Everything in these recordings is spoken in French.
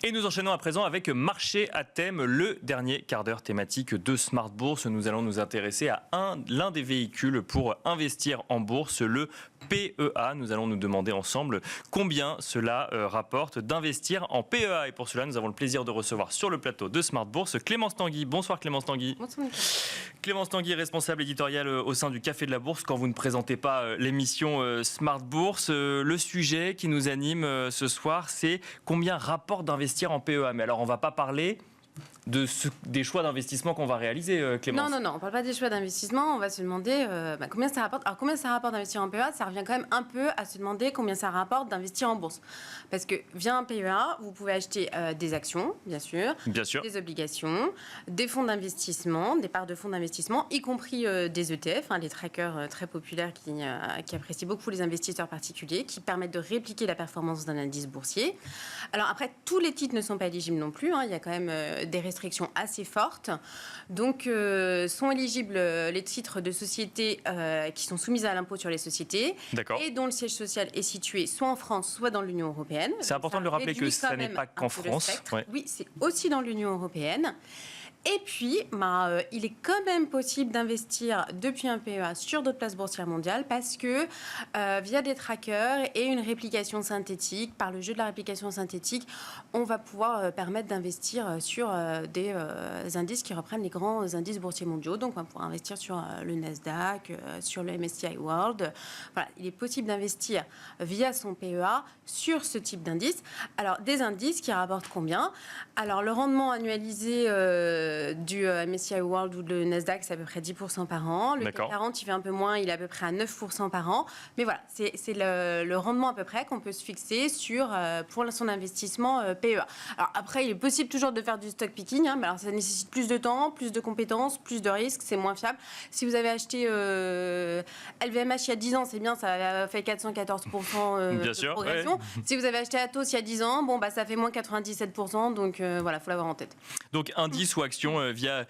Et nous enchaînons à présent avec Marché à thème, le dernier quart d'heure thématique de Smart Bourse. Nous allons nous intéresser à l'un des véhicules pour investir en bourse, le PEA. Nous allons nous demander ensemble combien cela rapporte d'investir en PEA. Et pour cela, nous avons le plaisir de recevoir sur le plateau de Smart Bourse Clémence Tanguy. Bonsoir Clémence Tanguy. Bonsoir. Clémence Tanguy, responsable éditoriale au sein du Café de la Bourse. Quand vous ne présentez pas l'émission Smart Bourse, le sujet qui nous anime ce soir, c'est combien rapporte d'investir en PEA. Mais alors, on ne va pas parler des choix d'investissement qu'on va réaliser, Clémence. Non, on ne parle pas des choix d'investissement. On va se demander combien ça rapporte. Alors, combien ça rapporte d'investir en PEA? Ça revient quand même un peu à se demander combien ça rapporte d'investir en bourse. Parce que via un PEA, vous pouvez acheter des actions, bien sûr, des obligations, des fonds d'investissement, des parts de fonds d'investissement, y compris des ETF, les trackers très populaires qui apprécient beaucoup les investisseurs particuliers, qui permettent de répliquer la performance d'un indice boursier. Alors après, tous les titres ne sont pas éligibles non plus. Il y a quand même des restrictions assez fortes. Donc, sont éligibles les titres de sociétés qui sont soumises à l'impôt sur les sociétés et dont le siège social est situé soit en France, soit dans l'Union européenne. C'est important de le rappeler que ça n'est pas qu'en France. Ouais. Oui, c'est aussi dans l'Union européenne. Et puis, il est quand même possible d'investir depuis un PEA sur d'autres places boursières mondiales parce que via des trackers et une réplication synthétique, par le jeu de la réplication synthétique, on va pouvoir permettre d'investir sur des indices qui reprennent les grands indices boursiers mondiaux. Donc, on va pouvoir investir sur le Nasdaq, sur le MSCI World. Voilà, il est possible d'investir via son PEA sur ce type d'indice. Alors, des indices qui rapportent combien? Alors, le rendement annualisé du MSCI World ou le Nasdaq, c'est à peu près 10% par an. Le CAC 40, il fait un peu moins, il est à peu près à 9% par an. Mais voilà, c'est le rendement à peu près qu'on peut se fixer pour son investissement PEA. Alors après, il est possible toujours de faire du stock picking, mais alors ça nécessite plus de temps, plus de compétences, plus de risques, c'est moins fiable. Si vous avez acheté LVMH il y a 10 ans, c'est bien, ça a fait 414% de progression. Ouais. Si vous avez acheté Atos il y a 10 ans, ça fait moins 97%, donc voilà, il faut l'avoir en tête. Donc indice ou action via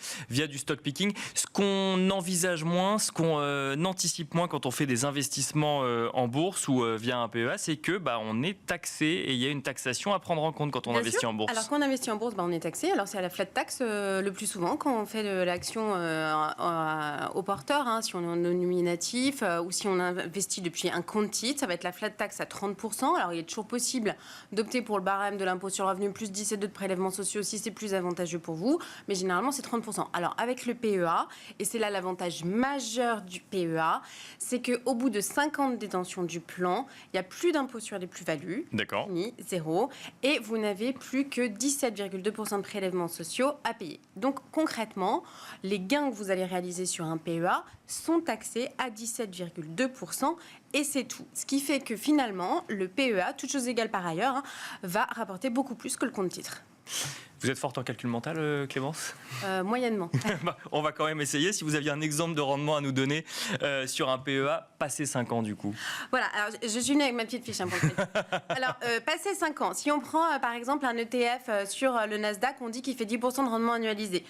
du stock picking. Ce qu'on envisage moins, ce qu'on anticipe moins quand on fait des investissements en bourse ou via un PEA, c'est que on est taxé et il y a une taxation à prendre en compte quand on investit en bourse. Alors quand on investit en bourse, on est taxé. Alors c'est à la flat tax le plus souvent quand on fait de l'action au porteur, si on est en nominatif ou si on investit depuis un compte titre, ça va être la flat tax à 30%. Alors il est toujours possible d'opter pour le barème de l'impôt sur le revenu plus 17,2 de prélèvements sociaux si c'est plus avantageux pour vous. Mais généralement, c'est 30%. Alors, avec le PEA, et c'est là l'avantage majeur du PEA, c'est qu'au bout de 5 ans de détention du plan, il n'y a plus d'impôt sur les plus-values. D'accord. Fini, zéro. Et vous n'avez plus que 17,2% de prélèvements sociaux à payer. Donc, concrètement, les gains que vous allez réaliser sur un PEA sont taxés à 17,2%. Et c'est tout. Ce qui fait que finalement, le PEA, toutes choses égales par ailleurs, va rapporter beaucoup plus que le compte titre. Vous êtes forte en calcul mental, Clémence? Moyennement. On va quand même essayer. Si vous aviez un exemple de rendement à nous donner sur un PEA, passé 5 ans du coup. Voilà, alors je suis venue avec ma petite fiche. Alors, passé 5 ans, si on prend par exemple un ETF sur le Nasdaq, on dit qu'il fait 10% de rendement annualisé.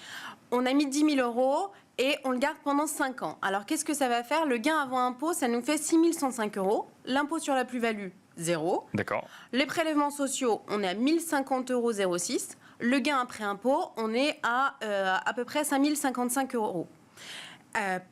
On a mis 10 000 € et on le garde pendant 5 ans. Alors, qu'est-ce que ça va faire? Le gain avant impôt, ça nous fait 6 105 €. L'impôt sur la plus-value, 0. D'accord. Les prélèvements sociaux, on est à 1 050,06 €. Le gain après impôt, on est à peu près 5 055 €.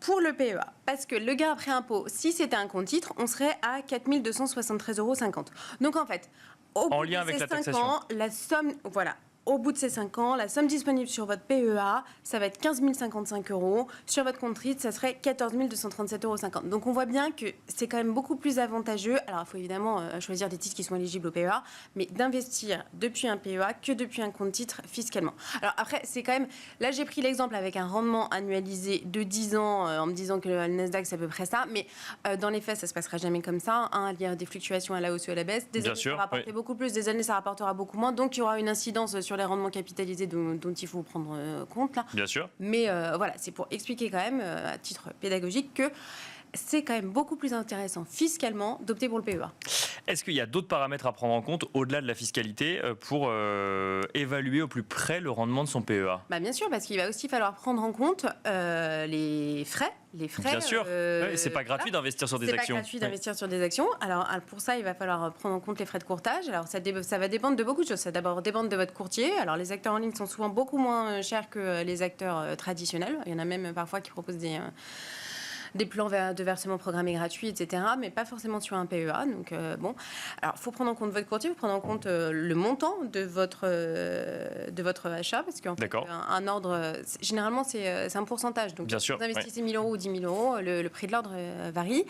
Pour le PEA, parce que le gain après impôt, si c'était un compte titre, on serait à 4 273,50 €. Donc en fait, au bout de ces 5 ans, la somme, voilà. Au bout de ces 5 ans, la somme disponible sur votre PEA, ça va être 15 055 €. Sur votre compte titre, ça serait 14 237,50 €. Donc, on voit bien que c'est quand même beaucoup plus avantageux. Alors, il faut évidemment choisir des titres qui sont éligibles au PEA, mais d'investir depuis un PEA que depuis un compte titre fiscalement. Alors, après, c'est quand même... Là, j'ai pris l'exemple avec un rendement annualisé de 10 ans en me disant que le Nasdaq, c'est à peu près ça. Mais dans les faits, ça ne se passera jamais comme ça. Il y a des fluctuations à la hausse ou à la baisse. Des années, ça va rapporter beaucoup plus. Des années, ça rapportera beaucoup moins. Donc, il y aura une incidence sur les rendements capitalisés dont il faut prendre compte là. Bien sûr. Mais voilà, c'est pour expliquer quand même à titre pédagogique que c'est quand même beaucoup plus intéressant fiscalement d'opter pour le PEA. Est-ce qu'il y a d'autres paramètres à prendre en compte au-delà de la fiscalité pour évaluer au plus près le rendement de son PEA? Bien sûr, parce qu'il va aussi falloir prendre en compte les frais. Bien sûr, c'est pas gratuit d'investir sur des actions. C'est pas gratuit d'investir sur des actions. Alors pour ça, il va falloir prendre en compte les frais de courtage. Alors ça va dépendre de beaucoup de choses. Ça va d'abord dépendre de votre courtier. Alors les acteurs en ligne sont souvent beaucoup moins chers que les acteurs traditionnels. Il y en a même parfois qui proposent des plans de versement programmé gratuits, etc., mais pas forcément sur un PEA. Donc, alors, il faut prendre en compte votre courtier, il faut prendre en compte le montant de votre achat, parce qu'en fait, un ordre, généralement, c'est un pourcentage. Donc, bien si sûr, vous investissez 1 000 euros ou 10 000 euros, le prix de l'ordre varie.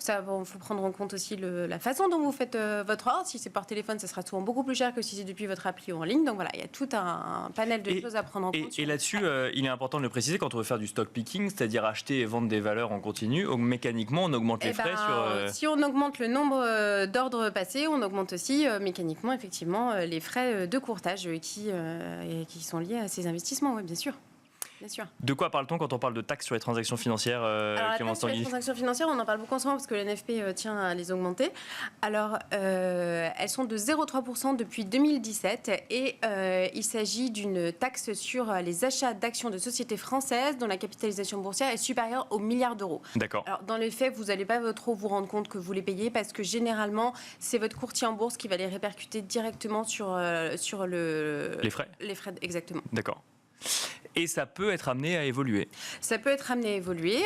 Il faut prendre en compte aussi la façon dont vous faites votre ordre. Si c'est par téléphone, ça sera souvent beaucoup plus cher que si c'est depuis votre appli ou en ligne. Donc, voilà, il y a tout un panel de choses à prendre en compte. Et là-dessus, il est important de le préciser, quand on veut faire du stock picking, c'est-à-dire acheter et vendre des valeurs en continu, mécaniquement, on augmente les frais Si on augmente le nombre d'ordres passés, on augmente aussi mécaniquement, effectivement, les frais de courtage qui sont liés à ces investissements, oui, bien sûr. Bien sûr. De quoi parle-t-on quand on parle de taxes sur les transactions financières, Clémence Tanguy ? Les transactions financières, on en parle beaucoup en ce moment parce que le NFP tient à les augmenter. Alors, elles sont de 0,3% depuis 2017 et il s'agit d'une taxe sur les achats d'actions de sociétés françaises dont la capitalisation boursière est supérieure aux milliards d'euros. D'accord. Alors, dans les faits, vous n'allez pas trop vous rendre compte que vous les payez parce que généralement, c'est votre courtier en bourse qui va les répercuter directement sur les frais. Les frais, exactement. D'accord. Et ça peut être amené à évoluer. Ça peut être amené à évoluer,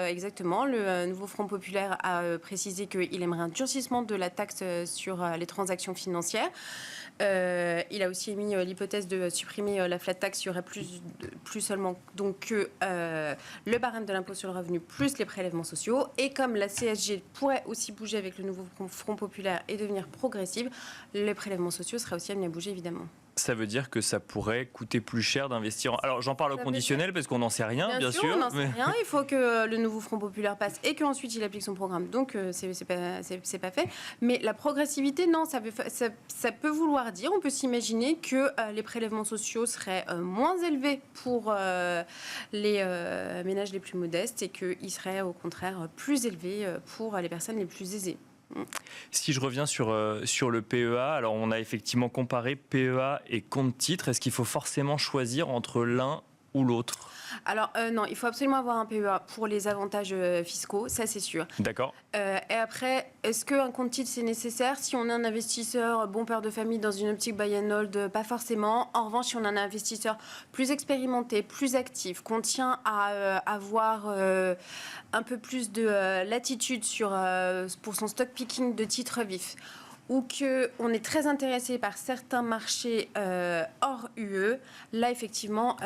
exactement. Le nouveau Front populaire a précisé qu'il aimerait un durcissement de la taxe sur les transactions financières. Il a aussi émis l'hypothèse de supprimer la flat tax. Il y aurait plus seulement donc que le barème de l'impôt sur le revenu plus les prélèvements sociaux. Et comme la CSG pourrait aussi bouger avec le nouveau Front populaire et devenir progressive, les prélèvements sociaux seraient aussi amenés à bouger, évidemment. Ça veut dire que ça pourrait coûter plus cher d'investir. Alors j'en parle au conditionnel parce qu'on n'en sait rien, bien sûr. On n'en sait rien. Il faut que le nouveau Front populaire passe et qu'ensuite il applique son programme. Donc c'est pas fait. Mais la progressivité, non, ça peut vouloir dire, on peut s'imaginer que les prélèvements sociaux seraient moins élevés pour les ménages les plus modestes et qu'ils seraient au contraire plus élevés pour les personnes les plus aisées. Si je reviens sur le PEA, alors on a effectivement comparé PEA et compte titre. Est-ce qu'il faut forcément choisir entre l'un ou l'autre ? Alors non, il faut absolument avoir un PEA pour les avantages fiscaux, ça c'est sûr. D'accord. Et après, est-ce qu'un compte titre c'est nécessaire ? Si on est un investisseur, bon père de famille dans une optique buy and hold, pas forcément. En revanche, si on est un investisseur plus expérimenté, plus actif, qu'on tient à avoir un peu plus de latitude pour son stock picking de titres vifs, ou qu'on est très intéressé par certains marchés hors UE, là, effectivement,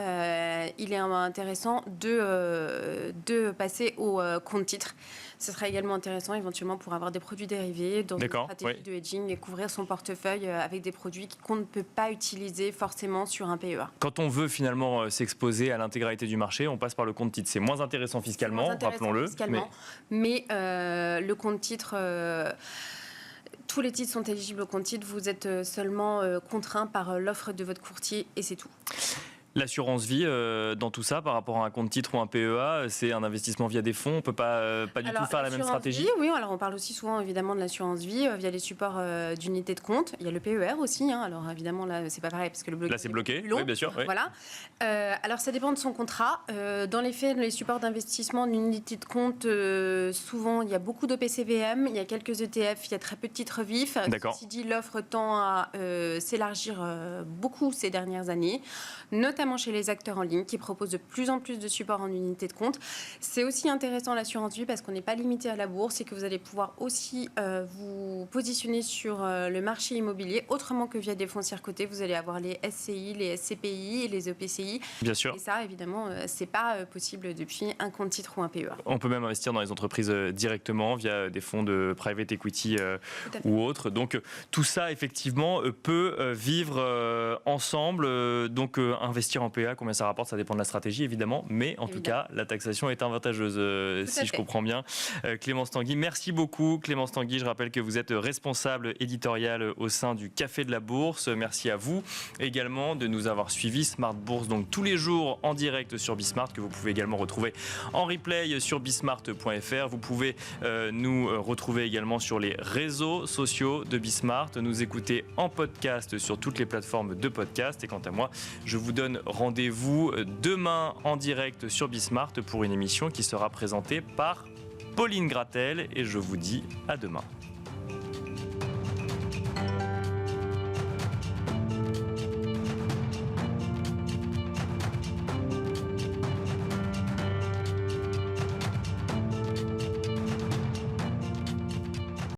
il est intéressant de passer au compte titre. Ce sera également intéressant, éventuellement, pour avoir des produits dérivés dans une stratégie de hedging et couvrir son portefeuille avec des produits qu'on ne peut pas utiliser forcément sur un PEA. Quand on veut finalement s'exposer à l'intégralité du marché, on passe par le compte titre. C'est moins intéressant fiscalement, rappelons-le. Mais le compte titre... tous les titres sont éligibles au compte titre. Vous êtes seulement contraint par l'offre de votre courtier et c'est tout. L'assurance vie, dans tout ça, par rapport à un compte titre ou un PEA, c'est un investissement via des fonds. On ne peut pas du tout faire la même stratégie. Oui, alors on parle aussi souvent évidemment de l'assurance vie via les supports d'unités de compte. Il y a le PER aussi. Alors évidemment, là, c'est pas pareil parce que le bloqué. Là, c'est bloqué. Oui, bien sûr. Oui. Voilà. Alors ça dépend de son contrat. Dans les faits, les supports d'investissement d'unités de compte, souvent, il y a beaucoup d'OPCVM, il y a quelques ETF, il y a très peu de titres vifs. D'accord. Ceci dit, l'offre tend à s'élargir beaucoup ces dernières années, notamment chez les acteurs en ligne qui proposent de plus en plus de supports en unité de compte. C'est aussi intéressant l'assurance vie parce qu'on n'est pas limité à la bourse et que vous allez pouvoir aussi vous positionner sur le marché immobilier autrement que via des foncières cotées. Vous allez avoir les SCI, les SCPI et les EPCI. Bien sûr. Et ça, évidemment, c'est pas possible depuis un compte titre ou un PEA. On peut même investir dans les entreprises directement via des fonds de private equity ou autres. Donc tout ça, effectivement, peut vivre ensemble. Donc investir investir en PEA, combien ça rapporte, ça dépend de la stratégie évidemment, mais en tout cas, la taxation est avantageuse, si je comprends bien. Clémence Tanguy, merci beaucoup. Clémence Tanguy, je rappelle que vous êtes responsable éditoriale au sein du Café de la Bourse. Merci à vous également de nous avoir suivis. Smart Bourse, donc tous les jours en direct sur Bismart, que vous pouvez également retrouver en replay sur bismart.fr. Vous pouvez nous retrouver également sur les réseaux sociaux de Bismart, nous écouter en podcast sur toutes les plateformes de podcast. Et quant à moi, je vous donne rendez-vous demain en direct sur Bismart pour une émission qui sera présentée par Pauline Gratel et je vous dis à demain.